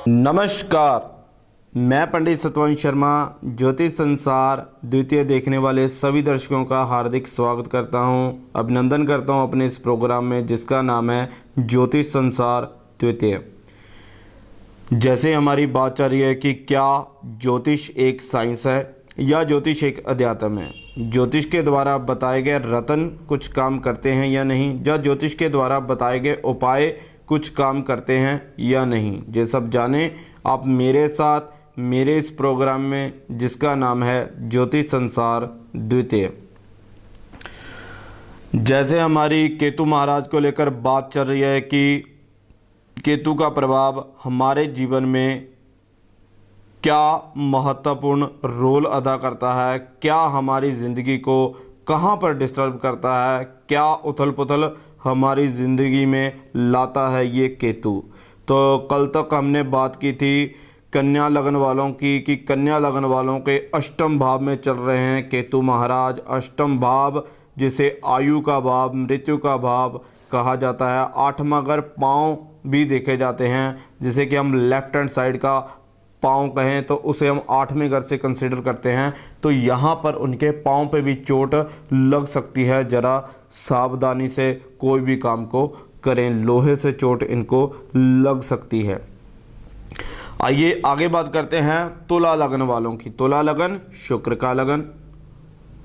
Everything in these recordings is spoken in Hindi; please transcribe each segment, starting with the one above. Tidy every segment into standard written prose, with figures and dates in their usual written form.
नमस्कार, मैं पंडित सतवंश शर्मा ज्योतिष संसार द्वितीय देखने वाले सभी दर्शकों का हार्दिक स्वागत करता हूं, अभिनंदन करता हूं अपने इस प्रोग्राम में जिसका नाम है ज्योतिष संसार द्वितीय। जैसे हमारी बात चल रही है कि क्या ज्योतिष एक साइंस है या ज्योतिष एक अध्यात्म है, ज्योतिष के द्वारा बताए गए रत्न कुछ काम करते हैं या नहीं, या ज्योतिष के द्वारा बताए गए उपाय कुछ काम करते हैं या नहीं, ये सब जाने आप मेरे साथ मेरे इस प्रोग्राम में जिसका नाम है ज्योतिष संसार द्वितीय। जैसे हमारी केतु महाराज को लेकर बात चल रही है कि केतु का प्रभाव हमारे जीवन में क्या महत्वपूर्ण रोल अदा करता है, क्या हमारी ज़िंदगी को कहाँ पर डिस्टर्ब करता है, क्या उथल पुथल हमारी ज़िंदगी में लाता है ये केतु। तो कल तक हमने बात की थी कन्या लगन वालों की कि कन्या लगन वालों के अष्टम भाव में चल रहे हैं केतु महाराज। अष्टम भाव जिसे आयु का भाव, मृत्यु का भाव कहा जाता है। आठवां घर पाँव भी देखे जाते हैं, जिसे कि हम लेफ्ट हैंड साइड का पाँव कहें तो उसे हम आठवें घर से कंसिडर करते हैं। तो यहाँ पर उनके पाँव पे भी चोट लग सकती है, ज़रा सावधानी से कोई भी काम को करें, लोहे से चोट इनको लग सकती है। आइए आगे बात करते हैं तुला लगन वालों की। तुला लगन शुक्र का लगन,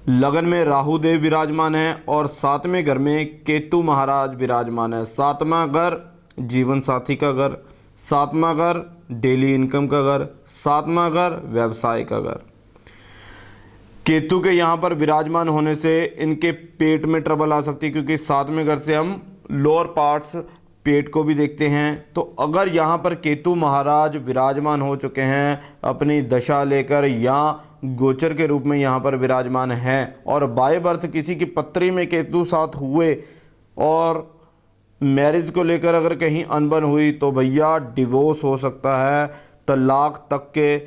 लगन में राहु देव विराजमान है और सातवें घर में केतु महाराज विराजमान है। सातवां घर जीवन साथी का घर, सातवां घर डेली इनकम का घर, सातवां घर व्यवसाय का घर। केतु के यहाँ पर विराजमान होने से इनके पेट में ट्रबल आ सकती है, क्योंकि सातवें घर से हम लोअर पार्ट्स पेट को भी देखते हैं। तो अगर यहाँ पर केतु महाराज विराजमान हो चुके हैं अपनी दशा लेकर या गोचर के रूप में यहाँ पर विराजमान हैं और बाय बर्थ किसी की पत्री में केतु साथ हुए और मैरिज को लेकर अगर कहीं अनबन हुई तो भैया डिवोर्स हो सकता है, तलाक तक के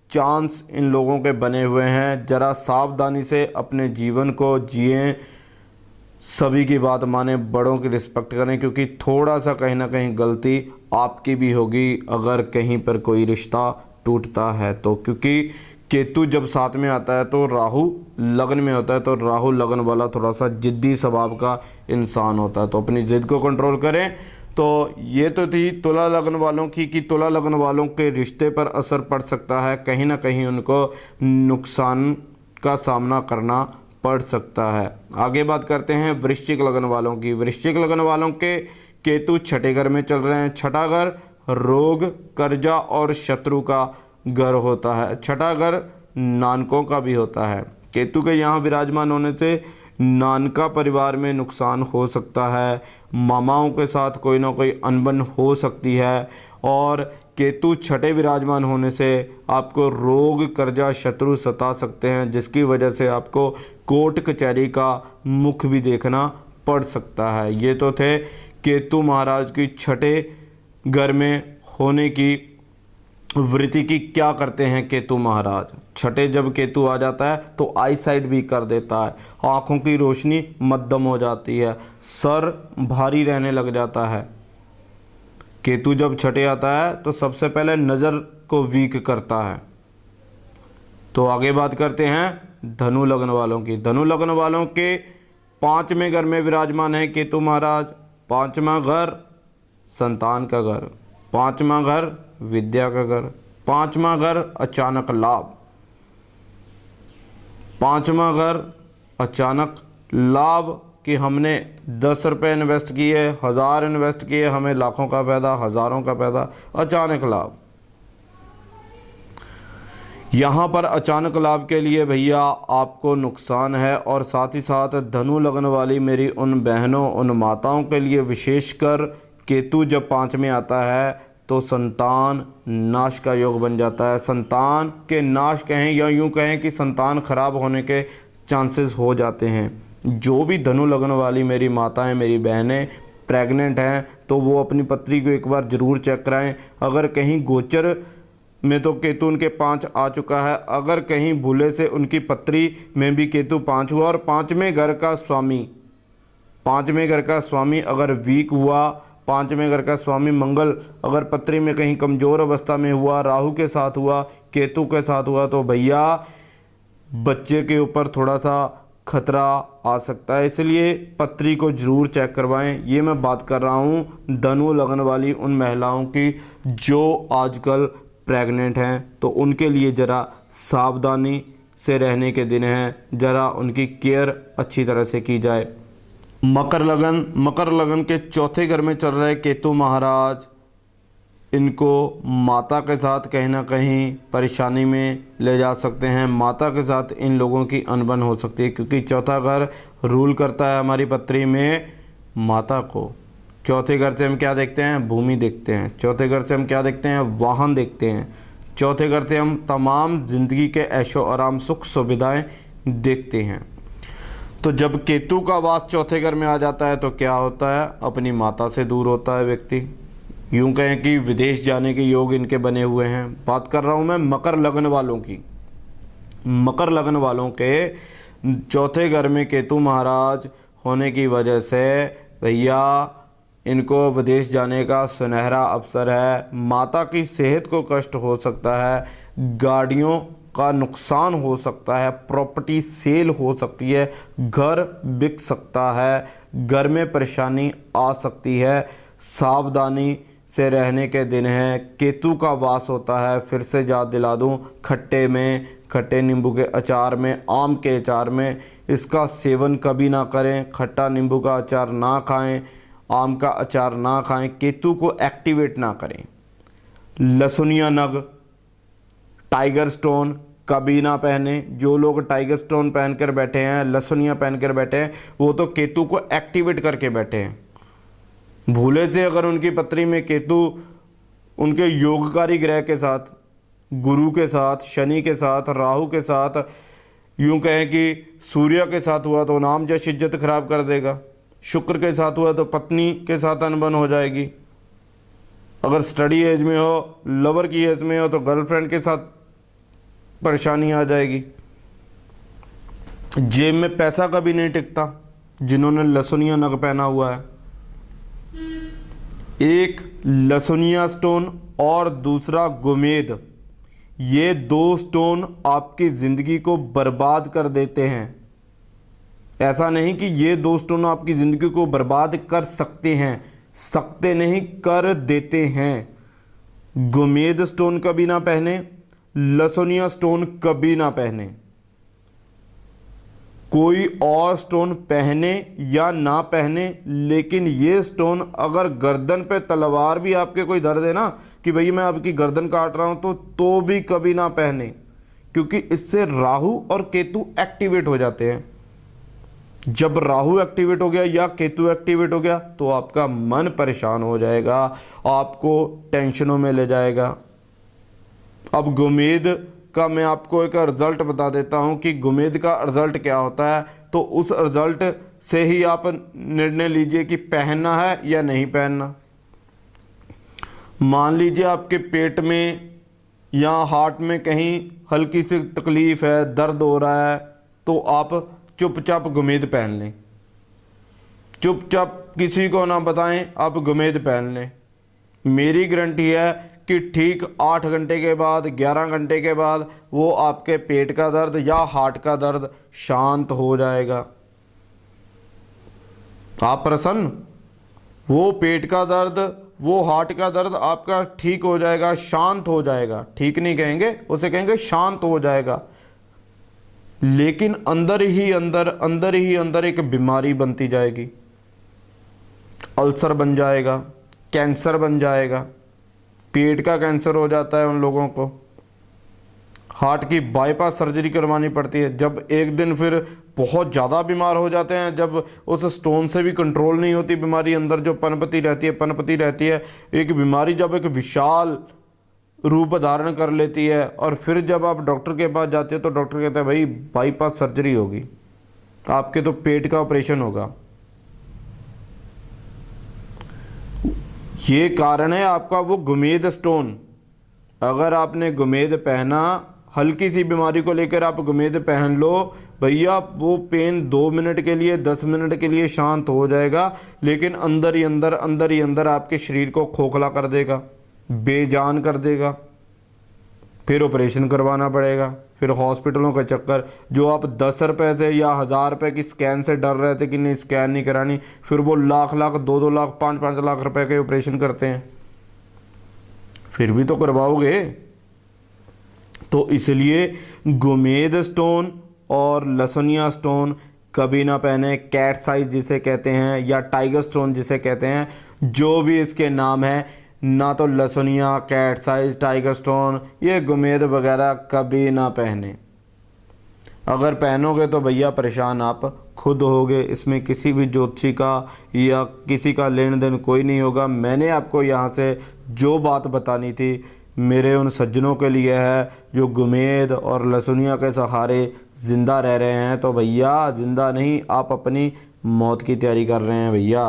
चांस इन लोगों के बने हुए हैं। ज़रा सावधानी से अपने जीवन को जिएं, सभी की बात माने, बड़ों की रिस्पेक्ट करें, क्योंकि थोड़ा सा कहीं ना कहीं गलती आपकी भी होगी अगर कहीं पर कोई रिश्ता टूटता है तो। क्योंकि केतु जब साथ में आता है तो राहु लगन में होता है, तो राहु लगन वाला थोड़ा सा जिद्दी स्वभाव का इंसान होता है, तो अपनी जिद को कंट्रोल करें। तो ये तो थी तुला लगन वालों की कि तुला लगन वालों के रिश्ते पर असर पड़ सकता है, कहीं ना कहीं उनको नुकसान का सामना करना पड़ सकता है। आगे बात करते हैं वृश्चिक लगन वालों की। वृश्चिक लगन वालों के केतु छठे घर में चल रहे हैं। छठा घर रोग, कर्जा और शत्रु का घर होता है। छठा घर नानकों का भी होता है। केतु के यहाँ विराजमान होने से नानका परिवार में नुकसान हो सकता है, मामाओं के साथ कोई ना कोई अनबन हो सकती है, और केतु छठे विराजमान होने से आपको रोग, कर्जा, शत्रु सता सकते हैं, जिसकी वजह से आपको कोर्ट कचहरी का मुख भी देखना पड़ सकता है। ये तो थे केतु महाराज की छठे घर में होने की वृत्ति की क्या करते हैं केतु महाराज। छठे जब केतु आ जाता है तो आई साइड भी कर देता है, आँखों की रोशनी मध्यम हो जाती है, सर भारी रहने लग जाता है। केतु जब छठे आता है तो सबसे पहले नज़र को वीक करता है। तो आगे बात करते हैं धनु लगन वालों की। धनु लगन वालों के पाँचवें घर में विराजमान है केतु महाराज। पाँचवां घर संतान का घर, पाँचवां घर विद्या का घर, पाँचवां घर अचानक लाभ, पाँचवां घर अचानक लाभ कि हमने 10 रुपये इन्वेस्ट किए, 1000 इन्वेस्ट किए, हमें लाखों का फायदा, हज़ारों का फायदा, अचानक लाभ। यहाँ पर अचानक लाभ के लिए भैया आपको नुकसान है। और साथ ही साथ धनु लगन वाली मेरी उन बहनों, उन माताओं के लिए विशेषकर केतु जब 5 में आता है तो संतान नाश का योग बन जाता है। संतान के नाश कहें या यूँ कहें कि संतान खराब होने के चांसेस हो जाते हैं। जो भी धनु लगन वाली मेरी माताएं, मेरी बहनें प्रेग्नेंट हैं तो वो अपनी पत्री को एक बार ज़रूर चेक कराएं। अगर कहीं गोचर में तो केतु उनके 5 आ चुका है, अगर कहीं भूले से उनकी पत्री में भी केतु 5 हुआ और पाँचवें घर का स्वामी अगर वीक हुआ, पांचवें घर का स्वामी मंगल अगर पत्री में कहीं कमज़ोर अवस्था में हुआ, राहु के साथ हुआ, केतु के साथ हुआ, तो भैया बच्चे के ऊपर थोड़ा सा खतरा आ सकता है। इसलिए पत्री को ज़रूर चेक करवाएं। ये मैं बात कर रहा हूँ धनु लगन वाली उन महिलाओं की जो आजकल प्रेग्नेंट हैं, तो उनके लिए ज़रा सावधानी से रहने के दिन हैं, ज़रा उनकी केयर अच्छी तरह से की जाए। मकर लगन के चौथे घर में चल रहे केतु महाराज, इनको माता के साथ कहीं ना कहीं परेशानी में ले जा सकते हैं। माता के साथ इन लोगों की अनबन हो सकती है, क्योंकि चौथा घर रूल करता है हमारी पत्री में माता को। चौथे घर से हम क्या देखते हैं? भूमि देखते हैं। चौथे घर से हम क्या देखते हैं? वाहन देखते हैं। चौथे घर से हम तमाम ज़िंदगी के ऐशो आराम, सुख सुविधाएं देखते हैं। तो जब केतु का वास चौथे घर में आ जाता है तो क्या होता है? अपनी माता से दूर होता है व्यक्ति। यूँ कहें कि विदेश जाने के योग इनके बने हुए हैं। बात कर रहा हूँ मैं मकर लगन वालों की। मकर लगन वालों के चौथे घर में केतु महाराज होने की वजह से भैया इनको विदेश जाने का सुनहरा अवसर है। माता की सेहत को कष्ट हो सकता है, गाड़ियों का नुकसान हो सकता है, प्रॉपर्टी सेल हो सकती है, घर बिक सकता है, घर में परेशानी आ सकती है। सावधानी से रहने के दिन है। केतु का वास होता है, फिर से याद दिला दूं, खट्टे में, खट्टे नींबू के अचार में, आम के अचार में, इसका सेवन कभी ना करें। खट्टा नींबू का अचार ना खाएं, आम का अचार ना खाएं, केतु को एक्टिवेट ना करें। लहसुनिया नग, टाइगर स्टोन कभी ना पहने। जो लोग टाइगर स्टोन पहनकर बैठे हैं, लहसुनिया पहनकर बैठे हैं, वो तो केतु को एक्टिवेट करके बैठे हैं। भूले से अगर उनकी पत्री में केतु उनके योगकारी ग्रह के साथ, गुरु के साथ, शनि के साथ, राहु के साथ, यूं कहें कि सूर्य के साथ हुआ तो नाम जश इज्जत खराब कर देगा। शुक्र के साथ हुआ तो पत्नी के साथ अनबन हो जाएगी। अगर स्टडी एज में हो, लवर की एज में हो, तो गर्लफ्रेंड के साथ परेशानी आ जाएगी। जेब में पैसा कभी नहीं टिकता जिन्होंने लहसुनिया नग पहना हुआ है। एक लहसुनिया स्टोन और दूसरा गुमेद, ये दो स्टोन आपकी ज़िंदगी को बर्बाद कर देते हैं। ऐसा नहीं कि ये दो स्टोन आपकी ज़िंदगी को बर्बाद कर सकते हैं, सकते नहीं, कर देते हैं। गुमेद स्टोन कभी ना पहने, लहसुनिया स्टोन कभी ना पहने। कोई और स्टोन पहने या ना पहने, लेकिन ये स्टोन अगर गर्दन पे तलवार भी आपके कोई दर्द है ना कि भाई मैं आपकी गर्दन काट रहा हूँ, तो भी कभी ना पहने, क्योंकि इससे राहु और केतु एक्टिवेट हो जाते हैं। जब राहु एक्टिवेट हो गया या केतु एक्टिवेट हो गया तो आपका मन परेशान हो जाएगा, आपको टेंशनों में ले जाएगा। अब गुमेद का मैं आपको एक रिज़ल्ट बता देता हूं कि गुमेद का रिज़ल्ट क्या होता है, तो उस रिज़ल्ट से ही आप निर्णय लीजिए कि पहनना है या नहीं पहनना। मान लीजिए आपके पेट में या हार्ट में कहीं हल्की सी तकलीफ़ है, दर्द हो रहा है, तो आप चुपचाप गुमेद पहन लें। चुपचाप किसी को ना बताएं, आप गुमेद पहन लें। मेरी गारंटी है कि ठीक 8 घंटे के बाद, 11 घंटे के बाद वो आपके पेट का दर्द या हार्ट का दर्द शांत हो जाएगा। आप प्रसन्न, वो पेट का दर्द, वो हार्ट का दर्द आपका ठीक हो जाएगा, शांत हो जाएगा। ठीक नहीं कहेंगे, उसे कहेंगे शांत हो जाएगा। लेकिन अंदर ही अंदर एक बीमारी बनती जाएगी। अल्सर बन जाएगा, कैंसर बन जाएगा। पेट का कैंसर हो जाता है उन लोगों को, हार्ट की बाईपास सर्जरी करवानी पड़ती है। जब एक दिन फिर बहुत ज़्यादा बीमार हो जाते हैं, जब उस स्टोन से भी कंट्रोल नहीं होती बीमारी, अंदर जो पनपती रहती है, एक बीमारी जब एक विशाल रूप धारण कर लेती है, और फिर जब आप डॉक्टर के पास जाते हैं तो डॉक्टर कहते हैं भाई बाईपास सर्जरी होगी, आपके तो पेट का ऑपरेशन होगा। ये कारण है आपका वो गुमेद स्टोन। अगर आपने गुमेद पहना, हल्की सी बीमारी को लेकर आप गुमेद पहन लो भैया, वो पेन 2 मिनट के लिए 10 मिनट के लिए शांत हो जाएगा, लेकिन अंदर ही अंदर आपके शरीर को खोखला कर देगा, बेजान कर देगा। फिर ऑपरेशन करवाना पड़ेगा, फिर हॉस्पिटलों का चक्कर। जो आप 10 रुपये से या 1000 रुपये की स्कैन से डर रहे थे कि नहीं स्कैन नहीं करानी, फिर वो लाख 2 लाख 5 लाख रुपए के ऑपरेशन करते हैं, फिर भी तो करवाओगे। तो इसलिए गुमेद स्टोन और लसुनिया स्टोन कभी ना पहने। कैट साइज जिसे कहते हैं या टाइगर स्टोन जिसे कहते हैं, जो भी इसके नाम है, ना तो लसुनिया, कैट साइज, टाइगर स्टोन, ये गुमेद वगैरह कभी ना पहने। अगर पहनोगे तो भैया परेशान आप खुद होगे, इसमें किसी भी ज्योतिषी का या किसी का लेन देन कोई नहीं होगा। मैंने आपको यहाँ से जो बात बतानी थी मेरे उन सज्जनों के लिए है जो गुमेद और लसुनिया के सहारे ज़िंदा रह रहे हैं। तो भैया ज़िंदा नहीं, आप अपनी मौत की तैयारी कर रहे हैं भैया।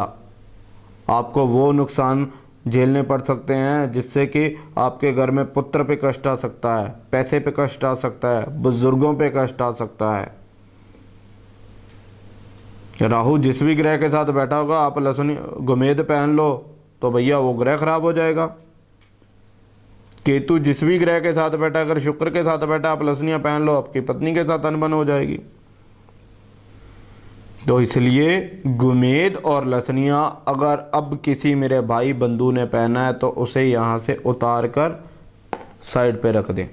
आपको वो नुकसान झेलने पड़ सकते हैं जिससे कि आपके घर में पुत्र पे कष्ट आ सकता है, पैसे पे कष्ट आ सकता है, बुजुर्गों पे कष्ट आ सकता है। राहु जिस भी ग्रह के साथ बैठा होगा, आप गुमेद पहन लो तो भैया वो ग्रह खराब हो जाएगा। केतु जिस भी ग्रह के साथ बैठा, अगर शुक्र के साथ बैठा, आप लसुनिया पहन लो, आपकी पत्नी के साथ अनबन हो जाएगी। तो इसलिए गुमेद और लसुनिया अगर अब किसी मेरे भाई बंधु ने पहना है तो उसे यहाँ से उतार कर साइड पे रख दें,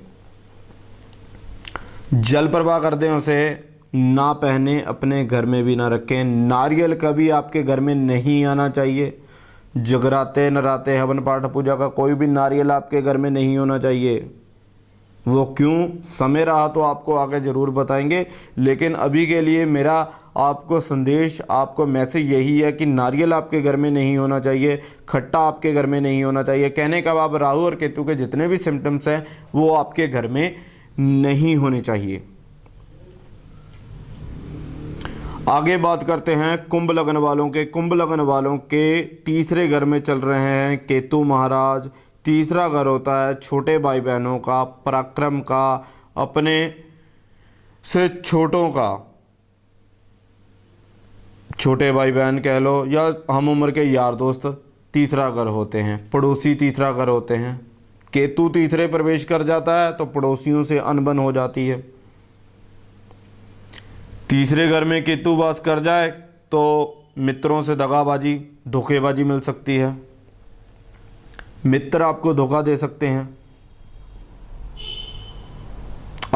जल प्रवाह कर दें, उसे ना पहने, अपने घर में भी ना रखें। नारियल कभी आपके घर में नहीं आना चाहिए। जगराते, नराते, हवन पाठ पूजा का कोई भी नारियल आपके घर में नहीं होना चाहिए। वो क्यों, समय रहा तो आपको आगे ज़रूर बताएंगे, लेकिन अभी के लिए मेरा आपको संदेश, आपको मैसेज यही है कि नारियल आपके घर में नहीं होना चाहिए, खट्टा आपके घर में नहीं होना चाहिए। कहने का भाव राहु और केतु के जितने भी सिम्टम्स हैं वो आपके घर में नहीं होने चाहिए। आगे बात करते हैं कुंभ लगन वालों के। कुंभ लगन वालों के तीसरे घर में चल रहे हैं केतु महाराज। तीसरा घर होता है छोटे भाई बहनों का, पराक्रम का, अपने से छोटों का। छोटे भाई बहन कह लो या हम उम्र के यार दोस्त तीसरा घर होते हैं, पड़ोसी तीसरा घर होते हैं। केतु तीसरे प्रवेश कर जाता है तो पड़ोसियों से अनबन हो जाती है। तीसरे घर में केतु वास कर जाए तो मित्रों से दगाबाजी, धोखेबाजी मिल सकती है। मित्र आपको धोखा दे सकते हैं,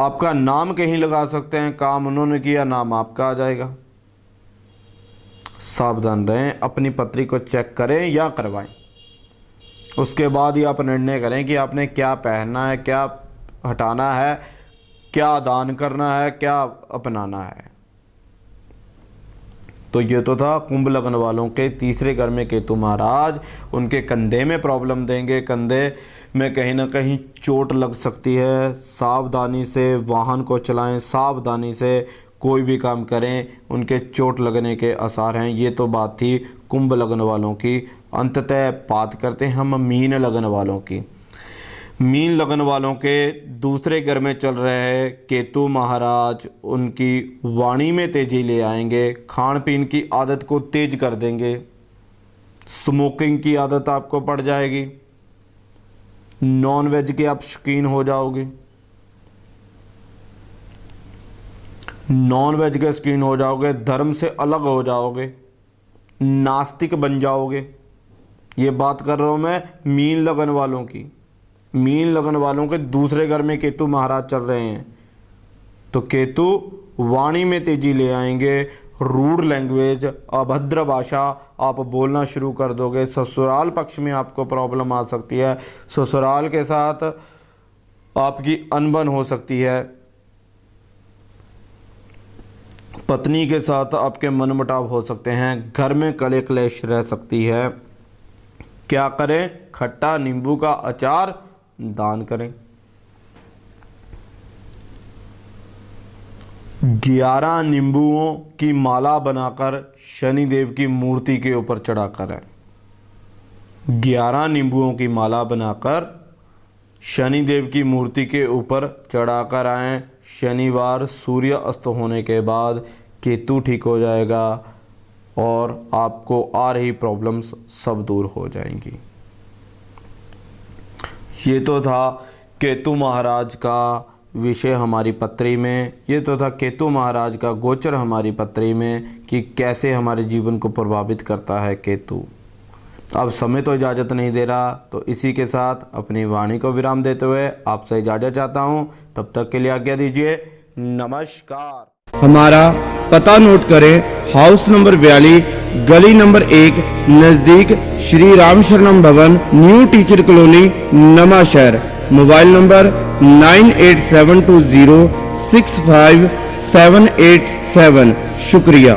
आपका नाम कहीं लगा सकते हैं, काम उन्होंने किया नाम आपका आ जाएगा। सावधान रहें, अपनी पत्री को चेक करें या करवाएं, उसके बाद ही आप निर्णय करें कि आपने क्या पहनना है, क्या हटाना है, क्या दान करना है, क्या अपनाना है। तो ये तो था कुंभ लगन वालों के तीसरे घर में केतु महाराज। उनके कंधे में प्रॉब्लम देंगे, कंधे में कहीं ना कहीं चोट लग सकती है। सावधानी से वाहन को चलाएं, सावधानी से कोई भी काम करें, उनके चोट लगने के आसार हैं। ये तो बात थी कुंभ लगन वालों की। अंततः बात करते हैं हम मीन लगन वालों की। मीन लगन वालों के दूसरे घर में चल रहे केतु महाराज उनकी वाणी में तेजी ले आएंगे, खान पीन की आदत को तेज कर देंगे। स्मोकिंग की आदत आपको पड़ जाएगी, नॉन वेज के आप शौकीन हो जाओगे, नॉन वेज के शौकीन हो जाओगे, धर्म से अलग हो जाओगे, नास्तिक बन जाओगे। ये बात कर रहा हूँ मैं मीन लगन वालों की। मीन लगन वालों के दूसरे घर में केतु महाराज चल रहे हैं तो केतु वाणी में तेजी ले आएंगे। रूड लैंग्वेज, अभद्र भाषा आप बोलना शुरू कर दोगे। ससुराल पक्ष में आपको प्रॉब्लम आ सकती है, ससुराल के साथ आपकी अनबन हो सकती है, पत्नी के साथ आपके मनमुटाव हो सकते हैं, घर में कले क्लेश रह सकती है। क्या करें? खट्टा नींबू का अचार दान करें। 11 नींबुओं की माला बनाकर शनिदेव की मूर्ति के ऊपर चढ़ा करें। 11 नींबुओं की माला बनाकर शनि देव की मूर्ति के ऊपर चढ़ाकर आएं। शनिवार सूर्य अस्त होने के बाद केतु ठीक हो जाएगा और आपको आ रही प्रॉब्लम्स सब दूर हो जाएंगी। ये तो था केतु महाराज का विषय हमारी पत्री में, ये तो था केतु महाराज का गोचर हमारी पत्री में कि कैसे हमारे जीवन को प्रभावित करता है केतु। अब समय तो इजाज़त नहीं दे रहा, तो इसी के साथ अपनी वाणी को विराम देते हुए आपसे इजाज़त चाहता हूँ। तब तक के लिए आज्ञा दीजिए। नमस्कार। हमारा पता नोट करें, हाउस नंबर 42, गली नंबर 1, नजदीक श्री राम शरणम भवन, न्यू टीचर कॉलोनी, नमा शहर। Mobile number 9872065787। शुक्रिया।